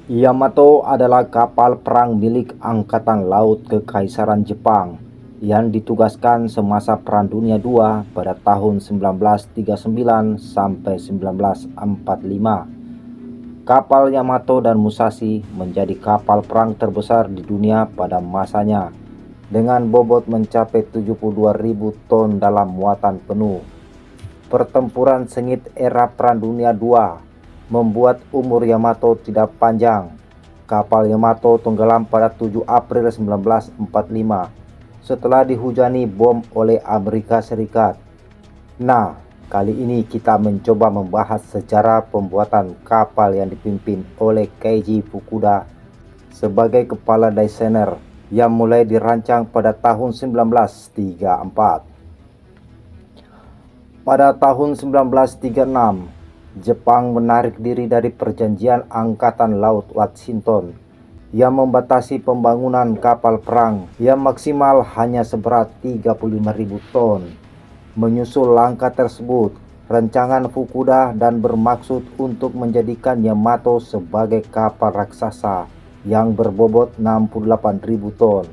Yamato adalah kapal perang milik Angkatan Laut Kekaisaran Jepang yang ditugaskan semasa Perang Dunia II pada tahun 1939 sampai 1945. Kapal Yamato dan Musashi menjadi kapal perang terbesar di dunia pada masanya, dengan bobot mencapai 72.000 ton dalam muatan penuh. Pertempuran sengit era Perang Dunia II membuat umur Yamato tidak panjang. Kapal Yamato tenggelam pada 7 April 1945 setelah dihujani bom oleh Amerika Serikat. Nah, kali ini kita mencoba membahas sejarah pembuatan kapal yang dipimpin oleh Keiji Fukuda sebagai kepala desainer yang mulai dirancang pada tahun 1934. Pada tahun 1936, Jepang menarik diri dari Perjanjian Angkatan Laut Washington yang membatasi pembangunan kapal perang yang maksimal hanya seberat 35.000 ton. Menyusul langkah tersebut, rancangan Fukuda dan bermaksud untuk menjadikan Yamato sebagai kapal raksasa yang berbobot 68.000 ton.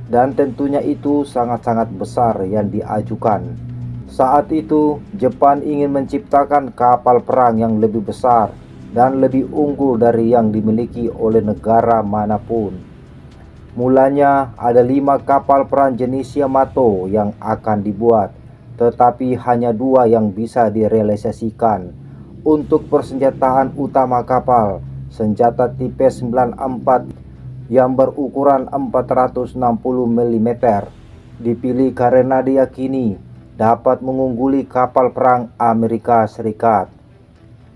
Dan tentunya itu sangat-sangat besar yang diajukan. Saat itu, Jepang ingin menciptakan kapal perang yang lebih besar dan lebih unggul dari yang dimiliki oleh negara manapun. Mulanya ada 5 kapal perang jenis Yamato yang akan dibuat, tetapi hanya 2 yang bisa direalisasikan. Untuk persenjataan utama kapal, senjata tipe 94 yang berukuran 460 mm dipilih karena diyakini dapat mengungguli kapal perang Amerika Serikat.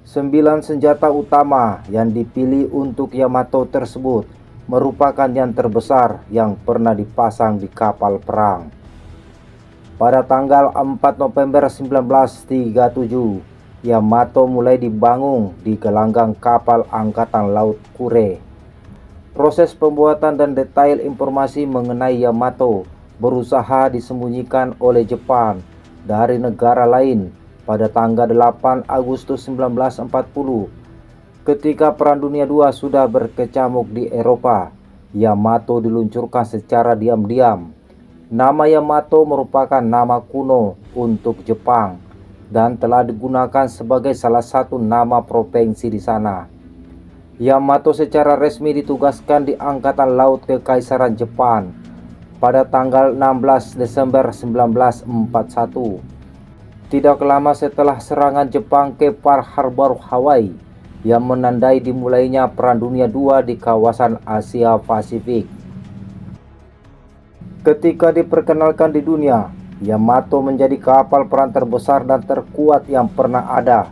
9 senjata utama yang dipilih untuk Yamato tersebut merupakan yang terbesar yang pernah dipasang di kapal perang. Pada tanggal 4 November 1937, Yamato mulai dibangun di gelanggang kapal Angkatan Laut Kure. Proses pembuatan dan detail informasi mengenai Yamato berusaha disembunyikan oleh Jepang dari negara lain pada tanggal 8 Agustus 1940. Ketika Perang Dunia II sudah berkecamuk di Eropa, Yamato diluncurkan secara diam-diam. Nama Yamato merupakan nama kuno untuk Jepang dan telah digunakan sebagai salah satu nama provinsi di sana. Yamato secara resmi ditugaskan di Angkatan Laut Kekaisaran Jepang pada tanggal 16 Desember 1941. Tidak lama setelah serangan Jepang ke Pearl Harbor, Hawaii, yang menandai dimulainya Perang Dunia II di kawasan Asia Pasifik. Ketika diperkenalkan di dunia, Yamato menjadi kapal perang terbesar dan terkuat yang pernah ada.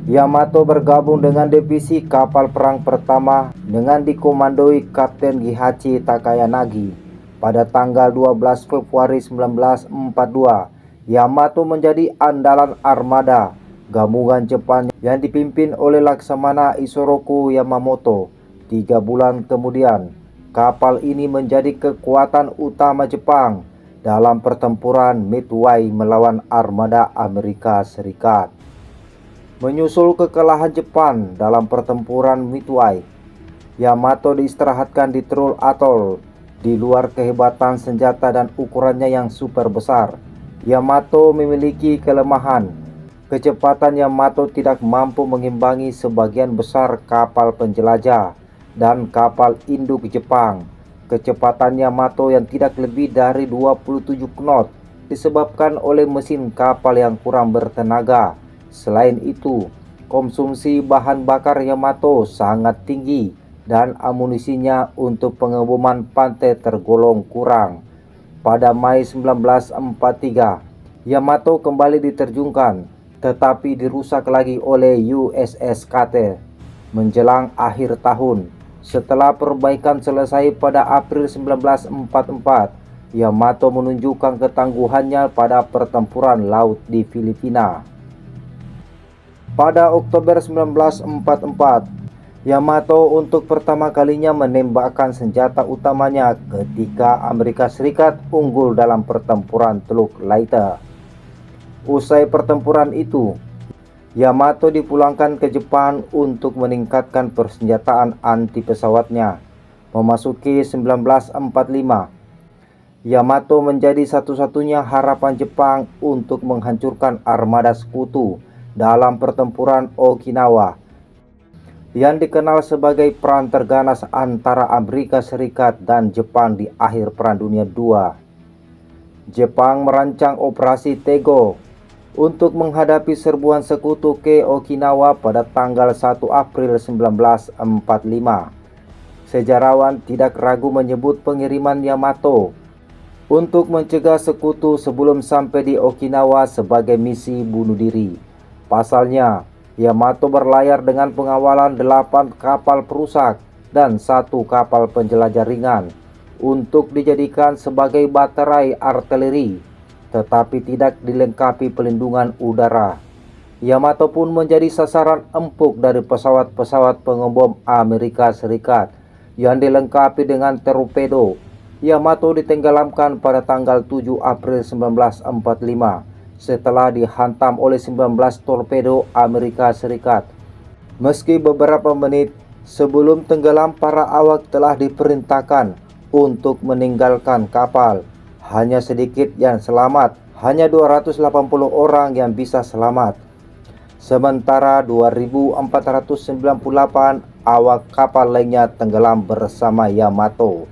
Yamato bergabung dengan divisi kapal perang pertama dengan dikomandoi Kapten Gihachi Takayanagi. Pada tanggal 12 Februari 1942, Yamato menjadi andalan armada gabungan Jepang yang dipimpin oleh Laksamana Isoroku Yamamoto. 3 bulan kemudian, kapal ini menjadi kekuatan utama Jepang dalam pertempuran Midway melawan armada Amerika Serikat. Menyusul kekalahan Jepang dalam pertempuran Midway, Yamato diistirahatkan di Trull Atoll. Di luar kehebatan senjata dan ukurannya yang super besar, Yamato memiliki kelemahan. Kecepatan Yamato tidak mampu mengimbangi sebagian besar kapal penjelajah dan kapal induk Jepang. Kecepatan Yamato yang tidak lebih dari 27 knot disebabkan oleh mesin kapal yang kurang bertenaga. Selain itu, konsumsi bahan bakar Yamato sangat tinggi dan amunisinya untuk pengeboman pantai tergolong kurang. Pada Mei 1943, Yamato kembali diterjunkan, tetapi dirusak lagi oleh USS Kate menjelang akhir tahun. Setelah perbaikan selesai pada April 1944, Yamato menunjukkan ketangguhannya pada pertempuran laut di Filipina. Pada Oktober 1944, Yamato untuk pertama kalinya menembakkan senjata utamanya ketika Amerika Serikat unggul dalam pertempuran Teluk Leyte. Usai pertempuran itu, Yamato dipulangkan ke Jepang untuk meningkatkan persenjataan anti pesawatnya. Memasuki 1945, Yamato menjadi satu-satunya harapan Jepang untuk menghancurkan armada sekutu dalam pertempuran Okinawa, yang dikenal sebagai perang terganas antara Amerika Serikat dan Jepang di akhir Perang Dunia II. Jepang merancang Operasi Tego untuk menghadapi serbuan sekutu ke Okinawa pada tanggal 1 April 1945. Sejarawan tidak ragu menyebut pengiriman Yamato untuk mencegah sekutu sebelum sampai di Okinawa sebagai misi bunuh diri. Pasalnya, Yamato berlayar dengan pengawalan 8 kapal perusak dan 1 kapal penjelajah ringan untuk dijadikan sebagai baterai artileri, tetapi tidak dilengkapi pelindungan udara. Yamato pun menjadi sasaran empuk dari pesawat-pesawat pengebom Amerika Serikat yang dilengkapi dengan torpedo. Yamato ditenggelamkan pada tanggal 7 April 1945 setelah dihantam oleh 19 torpedo Amerika Serikat. Meski beberapa menit sebelum tenggelam, para awak telah diperintahkan untuk meninggalkan kapal. Hanya sedikit yang selamat, hanya 280 orang yang bisa selamat. Sementara 2.498 awak kapal lainnya tenggelam bersama Yamato.